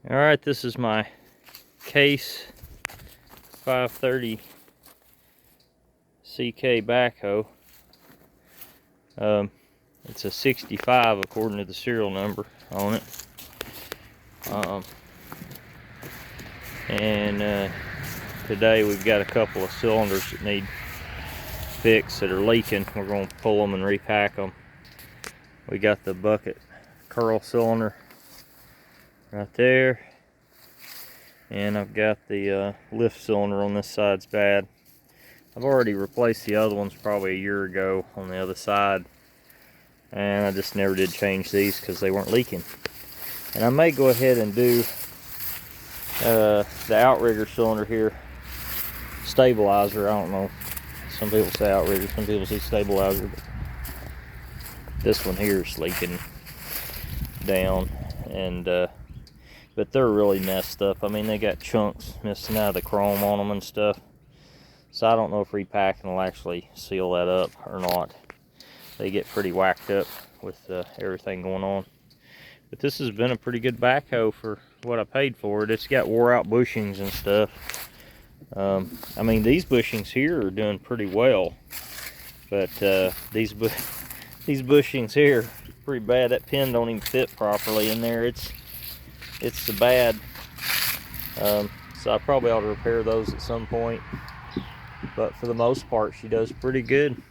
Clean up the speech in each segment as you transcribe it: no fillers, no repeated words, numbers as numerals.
All right, this is my Case 530 CK backhoe. It's a 65 according to the serial number on it. Today we've got a couple of cylinders that need fixed that are leaking. We're going to pull them and repack them. We got the bucket curl cylinder right there, and I've got the lift cylinder on this side's bad. I've already replaced the other ones probably a year ago on the other side, and I just never did change these because they weren't leaking. And I may go ahead and do the outrigger cylinder here, stabilizer. I don't know, some people say outrigger, some people say stabilizer, but this one here is leaking down, and but they're really messed up. I mean, they got chunks missing out of the chrome on them and stuff, so I don't know if repacking will actually seal that up or not. They get pretty whacked up with everything going on. But this has been a pretty good backhoe for what I paid for it. It's got wore out bushings and stuff. I mean, these bushings here are doing pretty well, but these bushings here are pretty bad. That pin don't even fit properly in there. It's the bad. So I probably ought to repair those at some point. But for the most part, she does pretty good.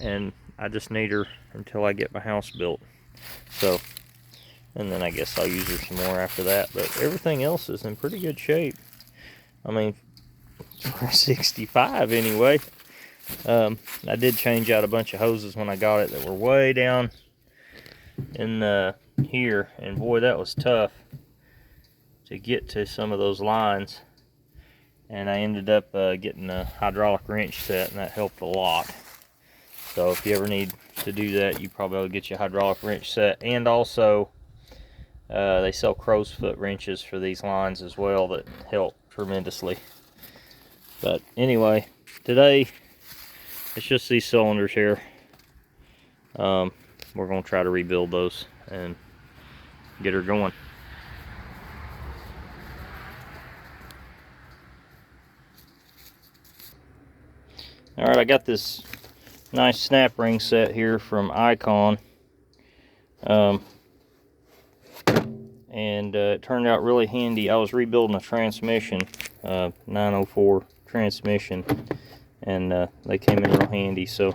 And I just need her until I get my house built. So, and then I guess I'll use her some more after that. But everything else is in pretty good shape. I mean, for 65 anyway. I did change out a bunch of hoses when I got it that were way down in here, and boy, that was tough to get to some of those lines. And I ended up getting a hydraulic wrench set, and that helped a lot. So if you ever need to do that, you probably ought to get your hydraulic wrench set. And also, they sell crow's foot wrenches for these lines as well that help tremendously. But anyway, today it's just these cylinders here. We're going to try to rebuild those and get her going. All right, I got this nice snap ring set here from Icon, and it turned out really handy. I was rebuilding a transmission, 904 transmission, and they came in real handy, so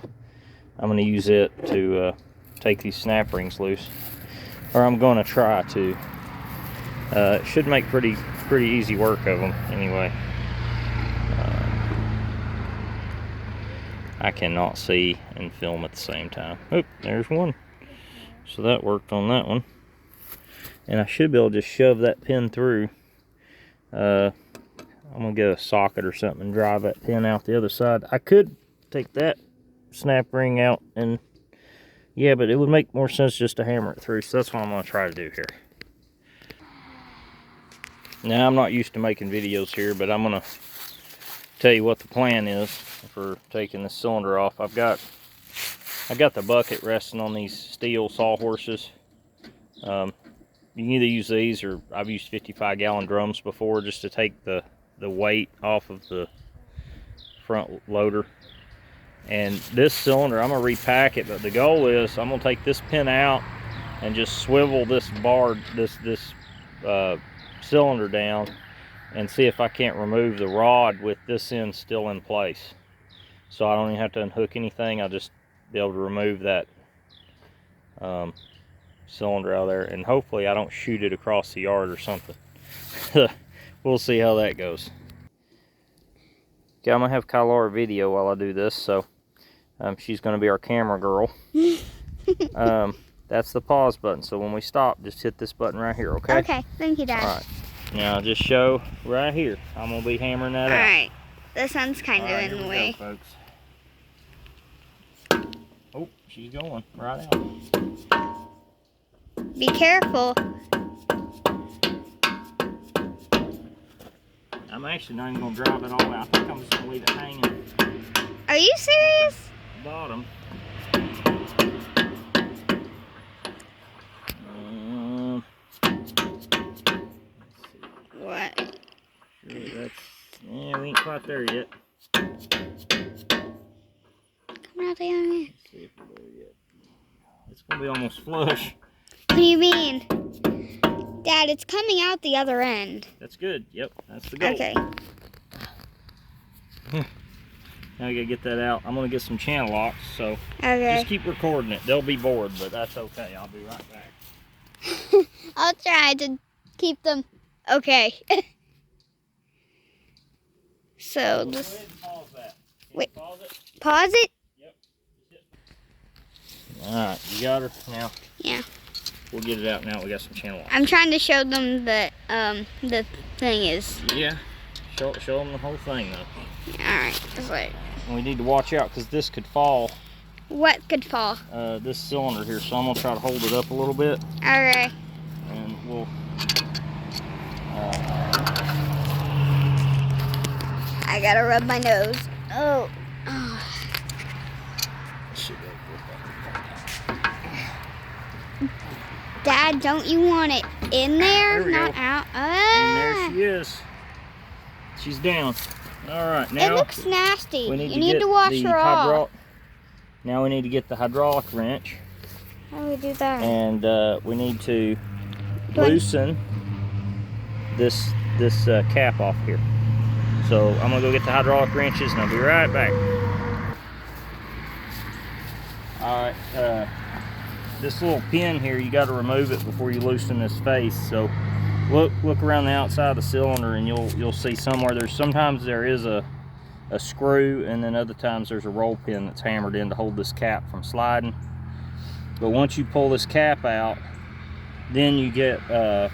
I'm going to use it to take these snap rings loose, or I'm going to try to. It should make pretty easy work of them anyway. I cannot see and film at the same time. Oop, there's one. So that worked on that one. And I should be able to just shove that pin through. I'm going to get a socket or something and drive that pin out the other side. I could take that snap ring out and, yeah, but it would make more sense just to hammer it through. So that's what I'm going to try to do here. Now, I'm not used to making videos here, but I'm going to tell you what the plan is for taking this cylinder off. I've got the bucket resting on these steel sawhorses. You can either use these, or I've used 55-gallon drums before just to take the weight off of the front loader. And this cylinder, I'm gonna repack it, but the goal is I'm gonna take this pin out and just swivel this bar, this cylinder down, and see if I can't remove the rod with this end still in place. So I don't even have to unhook anything. I'll just be able to remove that cylinder out of there, and hopefully I don't shoot it across the yard or something. We'll see how that goes. Okay, I'm gonna have Kylara video while I do this, so she's gonna be our camera girl. That's the pause button, so when we stop, just hit this button right here, okay? Okay, thank you, Dad. All right. Now just show right here. I'm gonna be hammering that out. All right, this one's kind of in the way. Go, folks. Oh, she's going right out. Be careful. I'm actually not even gonna drive it all out. I think I'm just gonna leave it hanging. Are you serious? Bottom. quite there yet. Come out there. Let's see if we're there yet. It's gonna be almost flush. What do you mean? Dad, it's coming out the other end. That's good. Yep, that's the goal. Okay. Now I gotta get that out. I'm gonna get some channel locks, so Okay. just keep recording it. They'll be bored, but that's okay. I'll be right back. I'll try to keep them okay. So Go just ahead and pause that. Can Wait. you pause it? pause it. Yep. Alright, you got her now. Yeah. We'll get it out now. We got some channel locks. I'm trying to show them that the thing is. Yeah. Show them the whole thing though. All right. Just wait. And we need to watch out because this could fall. What could fall? This cylinder here. So I'm gonna try to hold it up a little bit, All right. and we'll. I gotta rub my nose. Oh. Oh. Dad, don't you want it in there, There we not go. out? And there she is. She's down. All right, now It looks nasty. we need You to need get to wash the her off. Now we need to get the hydraulic wrench, How do we do that? and we need to Do I- loosen this cap off here. So I'm gonna go get the hydraulic wrenches, and I'll be right back. All right, this little pin here, you got to remove it before you loosen this face. So look around the outside of the cylinder, and you'll see somewhere sometimes there is a screw, and then other times there's a roll pin that's hammered in to hold this cap from sliding. But once you pull this cap out, then you get a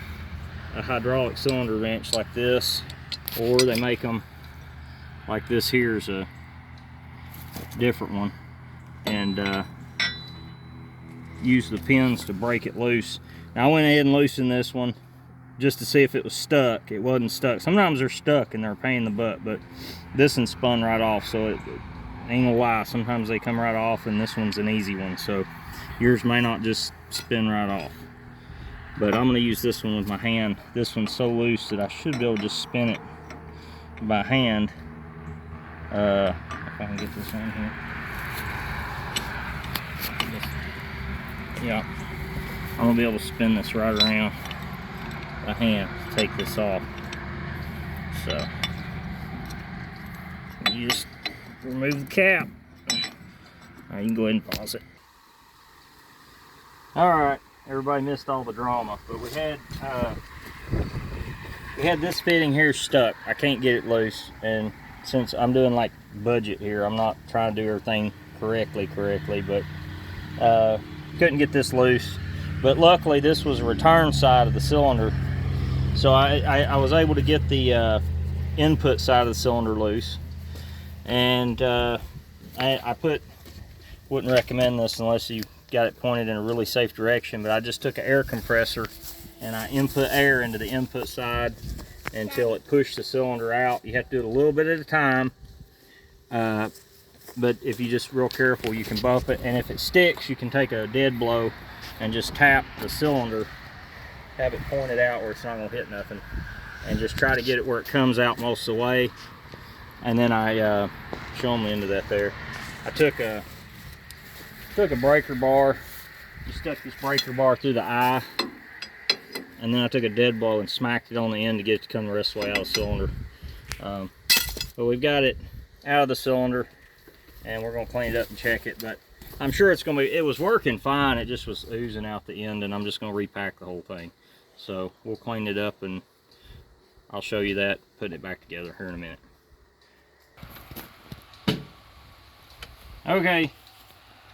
hydraulic cylinder wrench like this, or they make them like this. Here's a different one, and use the pins to break it loose. Now I went ahead and loosened this one just to see if it was stuck. It wasn't stuck. Sometimes they're stuck and they're a pain in the butt, but this one spun right off, so it ain't gonna lie, sometimes they come right off, and this one's an easy one, so yours may not just spin right off. But I'm gonna use this one with my hand. This one's so loose that I should be able to just spin it by hand. If I can get this one here. Yeah, I'm gonna be able to spin this right around by hand to take this off. So you just remove the cap. Now you can go ahead and pause it. All right, everybody missed all the drama, but we had this fitting here stuck. I can't get it loose, and since I'm doing like budget here, I'm not trying to do everything correctly, but couldn't get this loose. But luckily this was a return side of the cylinder, so I was able to get the input side of the cylinder loose. And I wouldn't recommend this unless you got it pointed in a really safe direction, but I just took an air compressor and I input air into the input side until it pushed the cylinder out. You have to do it a little bit at a time, but if you just real careful, you can bump it, and if it sticks, you can take a dead blow and just tap the cylinder, have it pointed out where it's not going to hit nothing, and just try to get it where it comes out most of the way. And then I show them the end of that there. I took a breaker bar, just stuck this breaker bar through the eye, and then I took a dead blow and smacked it on the end to get it to come the rest of the way out of the cylinder. But we've got it out of the cylinder, and we're going to clean it up and check it. But I'm sure it's going to be, it was working fine, it just was oozing out the end, and I'm just going to repack the whole thing. So we'll clean it up, and I'll show you that, putting it back together here in a minute. Okay,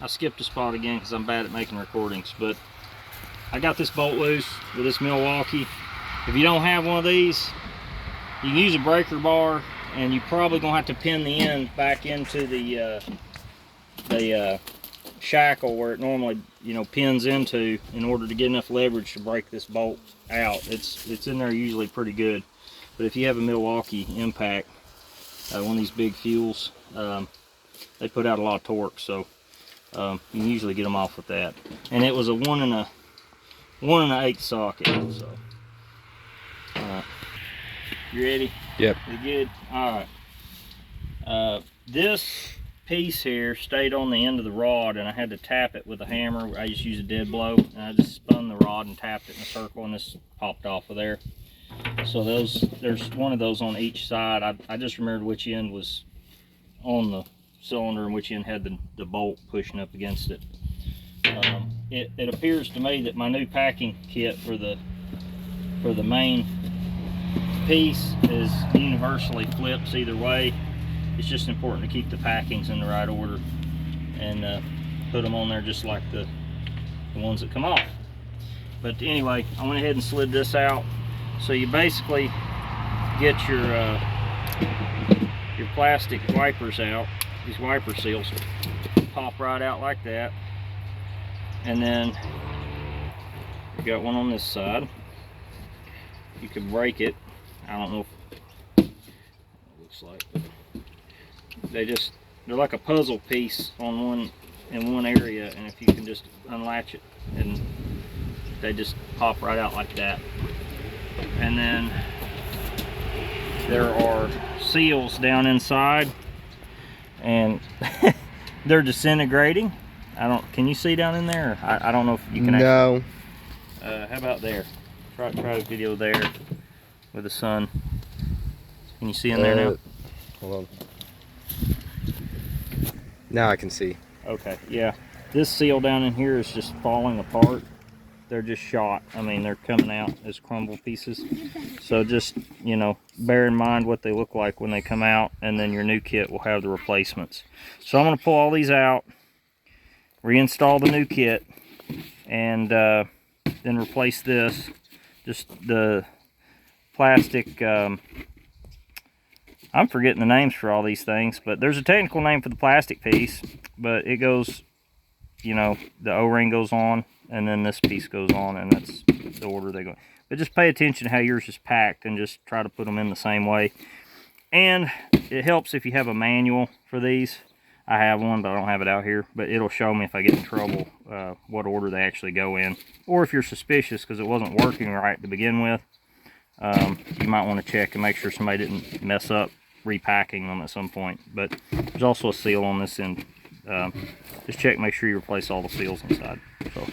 I skipped a spot again because I'm bad at making recordings, but I got this bolt loose with this Milwaukee. If you don't have one of these, you can use a breaker bar, and you're probably gonna have to pin the end back into the shackle where it normally, you know, pins into, in order to get enough leverage to break this bolt out. It's in there usually pretty good, but if you have a Milwaukee impact, one of these big fuels, they put out a lot of torque, so you can usually get them off with that. And it was a 1 1/8 socket. So, you ready? Yep. You good? All right. This piece here stayed on the end of the rod, and I had to tap it with a hammer. I just used a dead blow, and I just spun the rod and tapped it in a circle, and this popped off of there. So there's one of those on each side. I just remembered which end was on the cylinder and which end had the bolt pushing up against it. It appears to me that my new packing kit for the main piece is universally flips either way. It's just important to keep the packings in the right order and put them on there just like the ones that come off. But anyway, I went ahead and slid this out. So you basically get your plastic wipers out, these wiper seals pop right out like that, and then you got one on this side. You can break it. I don't know if it looks like, but they're like a puzzle piece in one area, and if you can just unlatch it, and they just pop right out like that. And then there are seals down inside, and they're disintegrating. Can you see down in there? I don't know if you can. No. How about there? Try a video there with the sun. Can you see in there now? Hold on. Now I can see. Okay, yeah. This seal down in here is just falling apart. They're just shot. I mean, they're coming out as crumble pieces. So just, you know, bear in mind what they look like when they come out, and then your new kit will have the replacements. So I'm going to pull all these out, reinstall the new kit, and then replace this. Just the plastic, I'm forgetting the names for all these things, but there's a technical name for the plastic piece, but it goes, you know, the O-ring goes on, and then this piece goes on, and that's the order they go. But just pay attention to how yours is packed, and just try to put them in the same way. And it helps if you have a manual for these. I have one, but I don't have it out here. But it'll show me if I get in trouble what order they actually go in. Or if you're suspicious because it wasn't working right to begin with, you might want to check and make sure somebody didn't mess up repacking them at some point. But there's also a seal on this end. Just check, make sure you replace all the seals inside. So